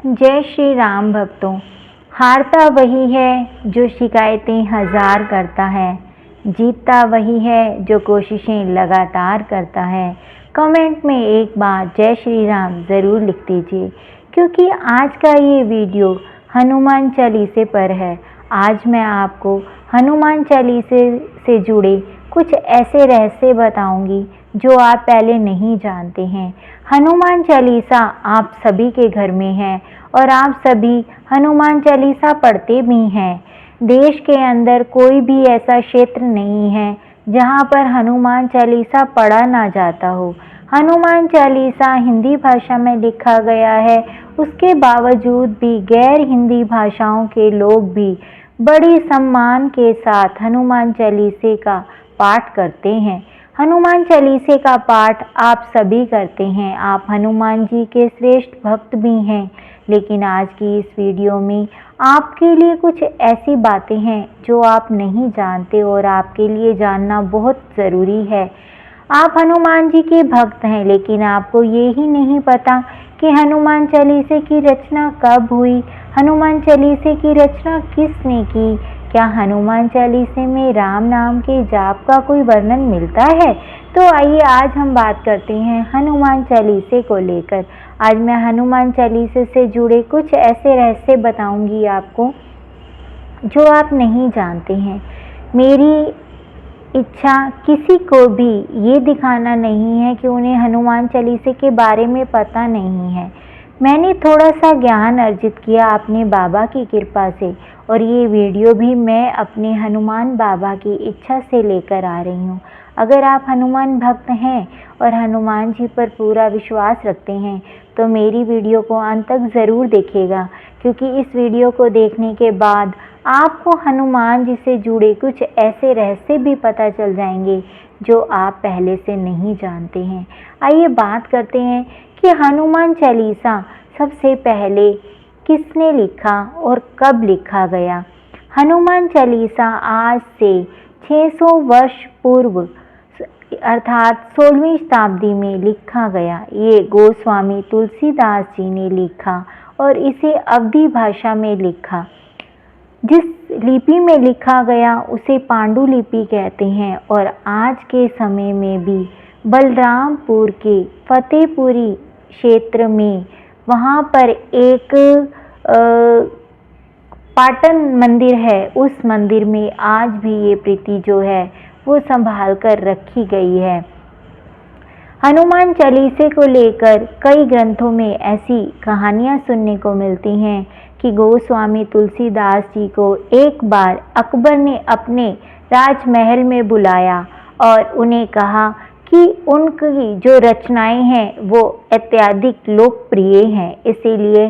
जय श्री राम भक्तों। हारता वही है जो शिकायतें हजार करता है, जीतता वही है जो कोशिशें लगातार करता है। कमेंट में एक बार जय श्री राम ज़रूर लिख दीजिए, क्योंकि आज का ये वीडियो हनुमान चालीसे पर है। आज मैं आपको हनुमान चालीसे से जुड़े कुछ ऐसे रहस्य बताऊंगी जो आप पहले नहीं जानते हैं। हनुमान चालीसा आप सभी के घर में है और आप सभी हनुमान चालीसा पढ़ते भी हैं। देश के अंदर कोई भी ऐसा क्षेत्र नहीं है जहां पर हनुमान चालीसा पढ़ा ना जाता हो। हनुमान चालीसा हिंदी भाषा में लिखा गया है, उसके बावजूद भी गैर हिंदी भाषाओं के लोग भी बड़ी सम्मान के साथ हनुमान चालीसे का पाठ करते हैं। हनुमान चालीसे का पाठ आप सभी करते हैं। आप हनुमान जी के श्रेष्ठ भक्त भी हैं। लेकिन आज की इस वीडियो में आपके लिए कुछ ऐसी बातें हैं जो आप नहीं जानते और आपके लिए जानना बहुत ज़रूरी है। आप हनुमान जी के भक्त हैं, लेकिन आपको ये ही नहीं पता कि हनुमान चालीसे की रचना कब हुई, हनुमान चालीसे की रचना किसने की। क्या हनुमान चालीसे में राम नाम के जाप का कोई वर्णन मिलता है? तो आइए आज हम बात करते हैं हनुमान चालीसे को लेकर। आज मैं हनुमान चालीसे से जुड़े कुछ ऐसे रहस्य बताऊंगी आपको जो आप नहीं जानते हैं। मेरी इच्छा किसी को भी ये दिखाना नहीं है कि उन्हें हनुमान चालीसे के बारे में पता नहीं है। मैंने थोड़ा सा ज्ञान अर्जित किया अपने बाबा की कृपा से, और ये वीडियो भी मैं अपने हनुमान बाबा की इच्छा से लेकर आ रही हूँ। अगर आप हनुमान भक्त हैं और हनुमान जी पर पूरा विश्वास रखते हैं तो मेरी वीडियो को अंत तक ज़रूर देखिएगा, क्योंकि इस वीडियो को देखने के बाद आपको हनुमान जी से जुड़े कुछ ऐसे रहस्य भी पता चल जाएंगे जो आप पहले से नहीं जानते हैं। आइए बात करते हैं कि हनुमान चालीसा सबसे पहले किसने लिखा और कब लिखा गया। हनुमान चालीसा आज से 600 वर्ष पूर्व अर्थात 16वीं शताब्दी में लिखा गया। ये गोस्वामी तुलसीदास जी ने लिखा और इसे अवधी भाषा में लिखा। जिस लिपि में लिखा गया उसे पांडुलिपि कहते हैं, और आज के समय में भी बलरामपुर के फतेहपुरी क्षेत्र में वहाँ पर एक पाटन मंदिर है। उस मंदिर में आज भी ये प्रति जो है वो संभाल कर रखी गई है। हनुमान चालीसे को लेकर कई ग्रंथों में ऐसी कहानियाँ सुनने को मिलती हैं कि गोस्वामी तुलसीदास जी को एक बार अकबर ने अपने राजमहल में बुलाया और उन्हें कहा कि उनकी जो रचनाएं हैं वो अत्यधिक लोकप्रिय हैं, इसीलिए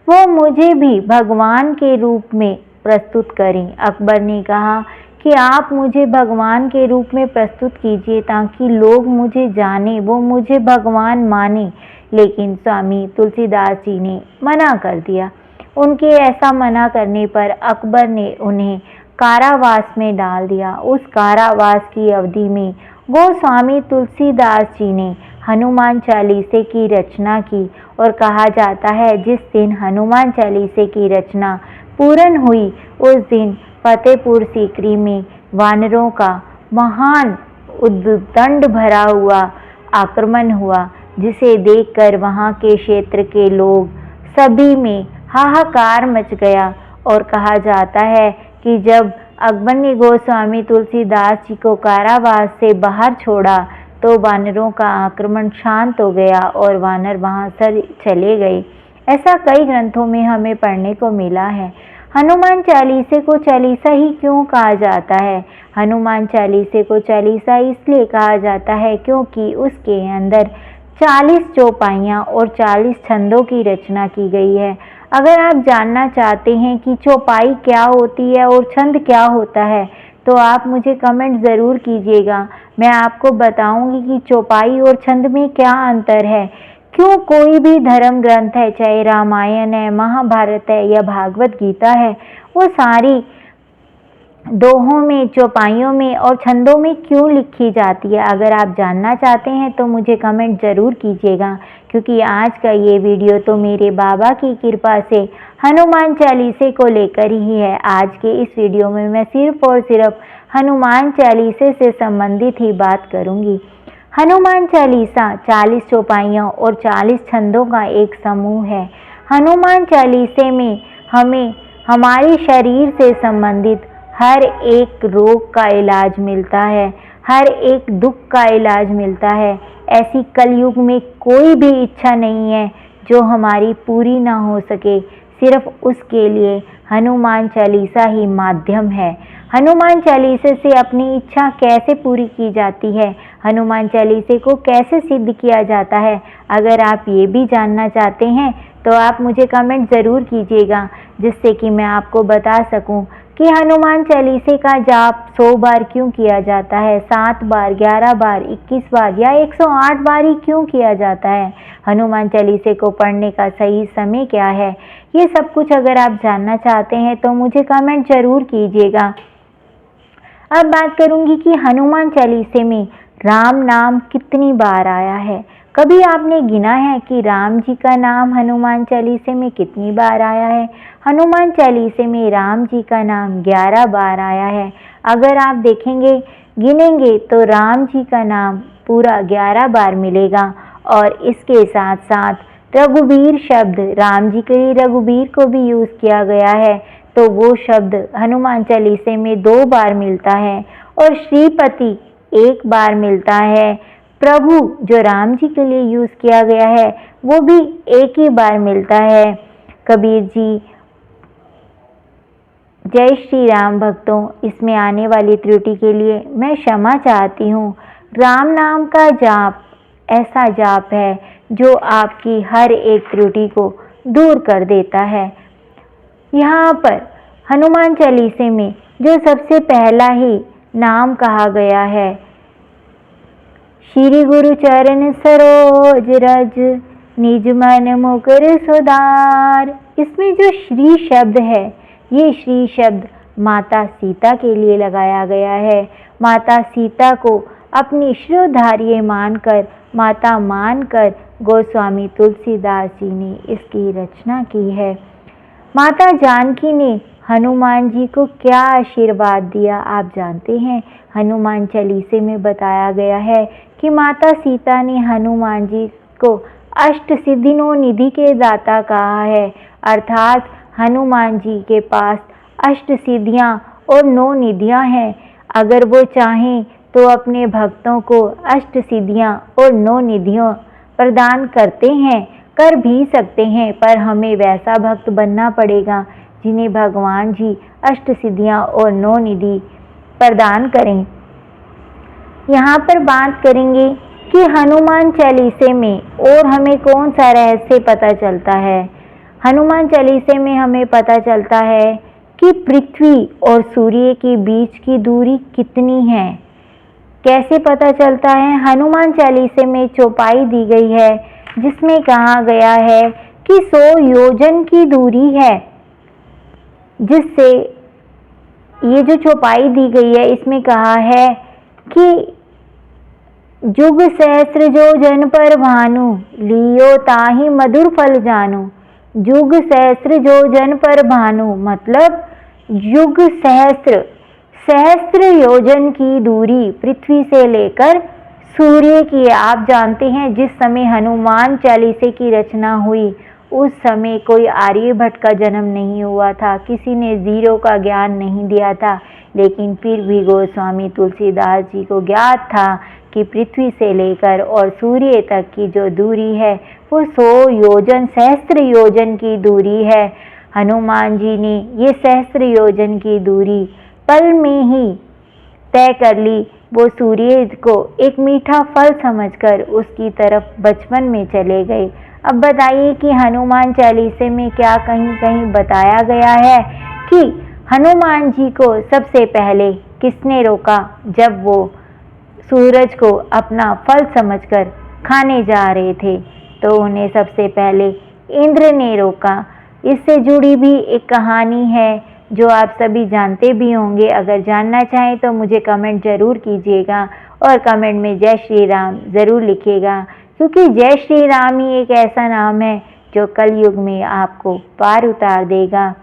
वो मुझे भी भगवान के रूप में प्रस्तुत करें। अकबर ने कहा कि आप मुझे भगवान के रूप में प्रस्तुत कीजिए ताकि लोग मुझे जाने, वो मुझे भगवान माने। लेकिन स्वामी तुलसीदास जी ने मना कर दिया। उनके ऐसा मना करने पर अकबर ने उन्हें कारावास में डाल दिया। उस कारावास की अवधि में गोस्वामी तुलसीदास जी ने हनुमान चालीसे की रचना की, और कहा जाता है जिस दिन हनुमान चालीसे की रचना पूर्ण हुई उस दिन फतेहपुर सीकरी में वानरों का महान उद्दंड भरा हुआ आक्रमण हुआ, जिसे देखकर वहां के क्षेत्र के लोग सभी में हाहाकार मच गया। और कहा जाता है कि जब अकबर ने गोस्वामी तुलसीदास जी को कारावास से बाहर छोड़ा तो वानरों का आक्रमण शांत हो गया और वानर वहां से चले गए। ऐसा कई ग्रंथों में हमें पढ़ने को मिला है। हनुमान चालीसे को चालीसा ही क्यों कहा जाता है? हनुमान चालीसे को चालीसा इसलिए कहा जाता है क्योंकि उसके अंदर 40 चौपाइयाँ और 40 छंदों की रचना की गई है। अगर आप जानना चाहते हैं कि चौपाई क्या होती है और छंद क्या होता है तो आप मुझे कमेंट ज़रूर कीजिएगा। मैं आपको बताऊंगी कि चौपाई और छंद में क्या अंतर है। क्यों कोई भी धर्म ग्रंथ है, चाहे रामायण है, महाभारत है या भागवत गीता है, वो सारी दोहों में, चौपाइयों में और छंदों में क्यों लिखी जाती है? अगर आप जानना चाहते हैं तो मुझे कमेंट ज़रूर कीजिएगा, क्योंकि आज का ये वीडियो तो मेरे बाबा की कृपा से हनुमान चालीसे को लेकर ही है। आज के इस वीडियो में मैं सिर्फ और सिर्फ हनुमान चालीसे से संबंधित ही बात करूँगी। हनुमान चालीसा 40 चौपाइयों और 40 छंदों का एक समूह है। हनुमान चालीसे में हमें हमारे शरीर से संबंधित हर एक रोग का इलाज मिलता है, हर एक दुख का इलाज मिलता है। ऐसी कलयुग में कोई भी इच्छा नहीं है जो हमारी पूरी ना हो सके, सिर्फ उसके लिए हनुमान चालीसा ही माध्यम है। हनुमान चालीसे से अपनी इच्छा कैसे पूरी की जाती है, हनुमान चालीसे को कैसे सिद्ध किया जाता है, अगर आप ये भी जानना चाहते हैं तो आप मुझे कमेंट ज़रूर कीजिएगा, जिससे कि मैं आपको बता सकूं कि हनुमान चालीसे का जाप 100 बार क्यों किया जाता है, 7 बार, 11 बार, 21 बार या 108 बार ही क्यों किया जाता है, हनुमान चालीसे को पढ़ने का सही समय क्या है। ये सब कुछ अगर आप जानना चाहते हैं तो मुझे कमेंट ज़रूर कीजिएगा। अब बात करूंगी कि हनुमान चालीसे में राम नाम कितनी बार आया है। कभी आपने गिना है कि राम जी का नाम हनुमान चालीसे में कितनी बार आया है? हनुमान चालीसे में राम जी का नाम 11 बार आया है। अगर आप देखेंगे, गिनेंगे तो राम जी का नाम पूरा 11 बार मिलेगा। और इसके साथ साथ रघुवीर शब्द, राम जी के लिए रघुवीर को भी यूज़ किया गया है, तो वो शब्द हनुमान चालीसे में 2 बार मिलता है। और श्रीपति 1 बार मिलता है। प्रभु जो राम जी के लिए यूज़ किया गया है वो भी 1 ही बार मिलता है। कबीर जी, जय श्री राम भक्तों, इसमें आने वाली त्रुटि के लिए मैं क्षमा चाहती हूँ। राम नाम का जाप ऐसा जाप है जो आपकी हर एक त्रुटि को दूर कर देता है। यहाँ पर हनुमान चालीसे में जो सबसे पहला ही नाम कहा गया है, श्री गुरु चरण सरोज रज निज मन मुकुर सुधार, इसमें जो श्री शब्द है, ये श्री शब्द माता सीता के लिए लगाया गया है। माता सीता को अपनी शिरोधार्य मानकर, माता मानकर गोस्वामी तुलसीदास जी ने इसकी रचना की है। माता जानकी ने हनुमान जी को क्या आशीर्वाद दिया आप जानते हैं? हनुमान चालीसे में बताया गया है कि माता सीता ने हनुमान जी को अष्ट सिद्धिनों निधि के दाता कहा है, अर्थात हनुमान जी के पास अष्ट सिद्धियाँ और 9 निधियाँ हैं। अगर वो चाहें तो अपने भक्तों को अष्ट सिद्धियाँ और 9 निधियाँ प्रदान करते हैं, कर भी सकते हैं, पर हमें वैसा भक्त बनना पड़ेगा जिन्हें भगवान जी अष्ट सिद्धियाँ और 9 निधि प्रदान करें। यहाँ पर बात करेंगे कि हनुमान चालीसे में और हमें कौन सा रहस्य पता चलता है। हनुमान चालीसे में हमें पता चलता है कि पृथ्वी और सूर्य के बीच की दूरी कितनी है। कैसे पता चलता है? हनुमान चालीसे में चौपाई दी गई है जिसमें कहा गया है कि 100 योजन की दूरी है, जिससे ये जो चौपाई दी गई है इसमें कहा है कि जुग सहस्त्र जो जन पर भानु, लियो ताहि मधुर फल जानु। जुग सहस्त्र जो जन पर भानु मतलब युग सहस्त्र, सहस्त्र योजन की दूरी पृथ्वी से लेकर सूर्य की। आप जानते हैं जिस समय हनुमान चालीसे की रचना हुई उस समय कोई आर्यभट्ट का जन्म नहीं हुआ था, किसी ने जीरो का ज्ञान नहीं दिया था, लेकिन फिर भी गोस्वामी तुलसीदास जी को ज्ञात था कि पृथ्वी से लेकर और सूर्य तक की जो दूरी है वो 100 योजन, सहस्त्र योजन की दूरी है। हनुमान जी ने ये सहस्त्र योजन की दूरी पल में ही तय कर ली। वो सूर्य को एक मीठा फल समझकर उसकी तरफ बचपन में चले गए। अब बताइए कि हनुमान चालीसे में क्या कहीं कहीं बताया गया है कि हनुमान जी को सबसे पहले किसने रोका? जब वो सूरज को अपना फल समझकर खाने जा रहे थे तो उन्हें सबसे पहले इंद्र ने रोका। इससे जुड़ी भी एक कहानी है जो आप सभी जानते भी होंगे। अगर जानना चाहें तो मुझे कमेंट ज़रूर कीजिएगा और कमेंट में जय श्री राम ज़रूर लिखिएगा, क्योंकि जय श्री राम ही एक ऐसा नाम है जो कलयुग में आपको पार उतार देगा।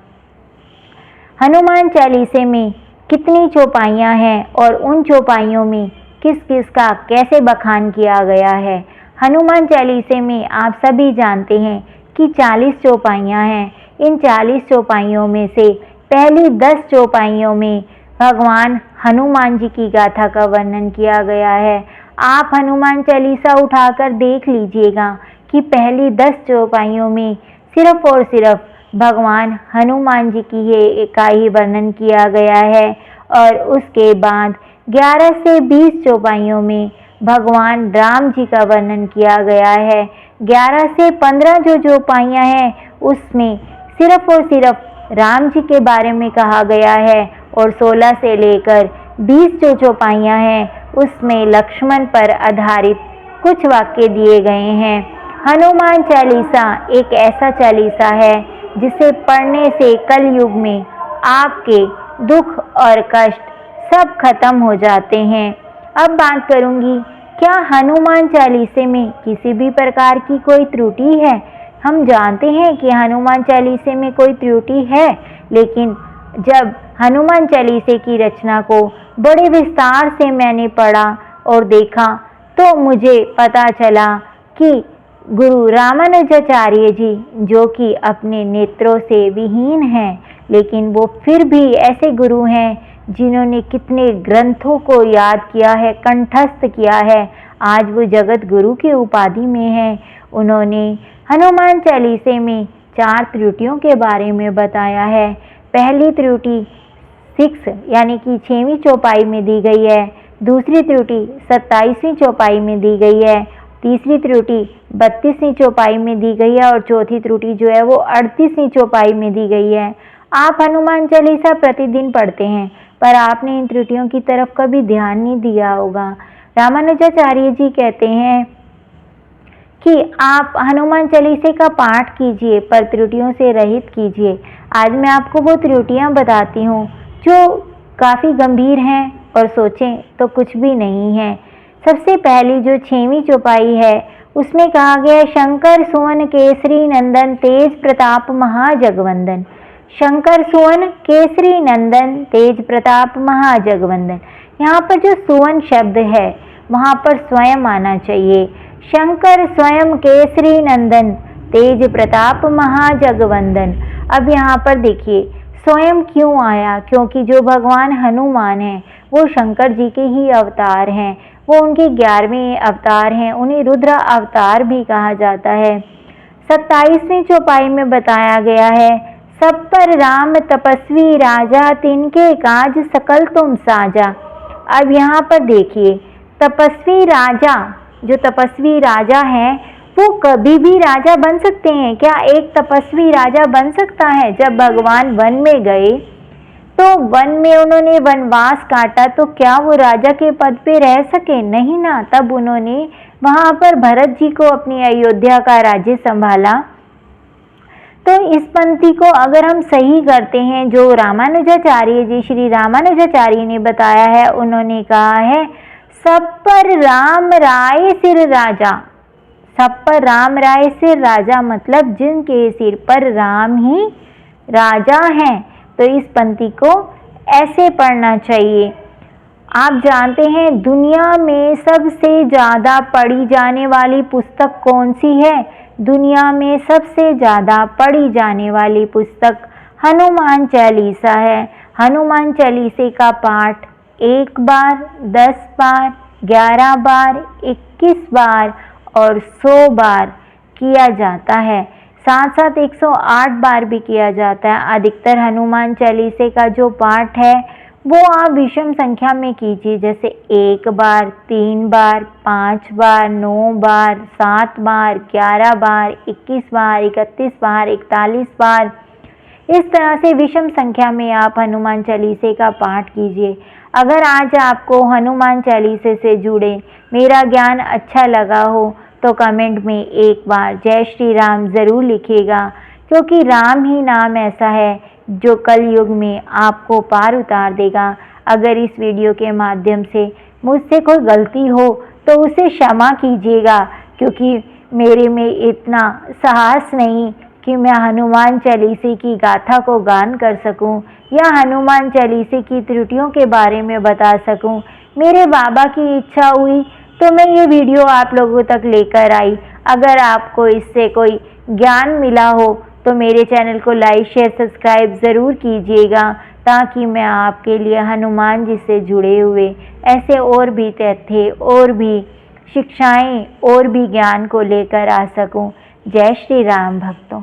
हनुमान चालीसे में कितनी चौपाइयाँ हैं और उन चौपाइयों में किस किस का कैसे बखान किया गया है। हनुमान चालीसे में आप सभी जानते हैं कि 40 चौपाइयाँ हैं। इन 40 चौपाइयों में से पहली 10 चौपाइयों में भगवान हनुमान जी की गाथा का वर्णन किया गया है। आप हनुमान चालीसा उठाकर देख लीजिएगा कि पहली 10 चौपाइयों में सिर्फ और सिर्फ भगवान हनुमान जी की का ही वर्णन किया गया है, और उसके बाद 11 से 20 चौपाइयों में भगवान राम जी का वर्णन किया गया है। 11 से 15 जो चौपाइयाँ हैं उसमें सिर्फ और सिर्फ राम जी के बारे में कहा गया है, और 16 से लेकर 20 जो चौपाइयाँ हैं उसमें लक्ष्मण पर आधारित कुछ वाक्य दिए गए हैं। हनुमान चालीसा एक ऐसा चालीसा है जिसे पढ़ने से कलयुग में आपके दुख और कष्ट सब खत्म हो जाते हैं। अब बात करूंगी, क्या हनुमान चालीसे में किसी भी प्रकार की कोई त्रुटि है? हम जानते हैं कि हनुमान चालीसे में कोई त्रुटि है, लेकिन जब हनुमान चालीसे की रचना को बड़े विस्तार से मैंने पढ़ा और देखा तो मुझे पता चला कि गुरु रामानुजाचार्य जी, जो कि अपने नेत्रों से विहीन हैं, लेकिन वो फिर भी ऐसे गुरु हैं जिन्होंने कितने ग्रंथों को याद किया है, कंठस्थ किया है। आज वो जगत गुरु की उपाधि में हैं। उन्होंने हनुमान चालीसे में 4 त्रुटियों के बारे में बताया है। पहली त्रुटि 6 यानी कि 6वीं चौपाई में दी गई है। दूसरी त्रुटि 27वीं चौपाई में दी गई है। तीसरी त्रुटि 32वीं चौपाई में दी गई है, और चौथी त्रुटि जो है वो 38वीं चौपाई में दी गई है। आप हनुमान चालीसा प्रतिदिन पढ़ते हैं, पर आपने इन त्रुटियों की तरफ कभी ध्यान नहीं दिया होगा। रामानुजाचार्य जी कहते हैं कि आप हनुमान चालीसे का पाठ कीजिए, पर त्रुटियों से रहित कीजिए। आज मैं आपको वो त्रुटियां बताती हूँ जो काफ़ी गंभीर हैं और सोचें तो कुछ भी नहीं है। सबसे पहली जो 6वीं चौपाई है उसमें कहा गया है, शंकर सुवन केसरी नंदन तेज प्रताप महाजगवंदन। शंकर सुवन केसरी नंदन तेज प्रताप महाजगवंदन। यहाँ पर जो सुवन शब्द है वहाँ पर स्वयं आना चाहिए। शंकर स्वयं केसरी नंदन तेज प्रताप महाजगवंदन। अब यहाँ पर देखिए स्वयं क्यों आया, क्योंकि जो भगवान हनुमान हैं वो शंकर जी के ही अवतार हैं। वो उनके 11वें अवतार हैं, उन्हें रुद्र अवतार भी कहा जाता है। 27वीं चौपाई में बताया गया है, सब पर राम तपस्वी राजा तिनके काज सकल तुम साजा। अब यहाँ पर देखिए तपस्वी राजा, जो तपस्वी राजा हैं वो कभी भी राजा बन सकते हैं क्या? एक तपस्वी राजा बन सकता है? जब भगवान वन में गए तो वन में उन्होंने वनवास काटा, तो क्या वो राजा के पद पे रह सके? नहीं ना। तब उन्होंने वहाँ पर भरत जी को अपनी अयोध्या का राज्य संभाला। तो इस पंक्ति को अगर हम सही करते हैं, जो रामानुजाचार्य जी, श्री रामानुजाचार्य ने बताया है, उन्होंने कहा है सब पर राम राय सिर राजा। सब पर राम राय सिर राजा मतलब जिनके सिर पर राम ही राजा हैं। तो इस पंक्ति को ऐसे पढ़ना चाहिए। आप जानते हैं दुनिया में सबसे ज़्यादा पढ़ी जाने वाली पुस्तक कौन सी है? दुनिया में सबसे ज़्यादा पढ़ी जाने वाली पुस्तक हनुमान चालीसा है। हनुमान चालीसे का पाठ 1 बार, 10 बार, 11 बार, 21 बार और 100 बार किया जाता है। साथ साथ 108 बार भी किया जाता है। अधिकतर हनुमान चालीसे का जो पाठ है वो आप विषम संख्या में कीजिए, जैसे 1 बार, 3 बार, 5 बार, 9 बार, 7 बार, 11 बार, 21 बार, 31 बार, 41 बार। इस तरह से विषम संख्या में आप हनुमान चालीसे का पाठ कीजिए। अगर आज आपको हनुमान चालीसे से जुड़े मेरा ज्ञान अच्छा लगा हो तो कमेंट में एक बार जय श्री राम ज़रूर लिखिएगा, क्योंकि राम ही नाम ऐसा है जो कलयुग में आपको पार उतार देगा। अगर इस वीडियो के माध्यम से मुझसे कोई गलती हो तो उसे क्षमा कीजिएगा, क्योंकि मेरे में इतना साहस नहीं कि मैं हनुमान चालीसे की गाथा को गान कर सकूं या हनुमान चालीसे की त्रुटियों के बारे में बता सकूं। मेरे बाबा की इच्छा हुई तो मैं ये वीडियो आप लोगों तक लेकर आई। अगर आपको इससे कोई ज्ञान मिला हो तो मेरे चैनल को लाइक शेयर सब्सक्राइब ज़रूर कीजिएगा, ताकि मैं आपके लिए हनुमान जी से जुड़े हुए ऐसे और भी तथ्य और भी शिक्षाएं और भी ज्ञान को लेकर आ सकूं। जय श्री राम भक्तों।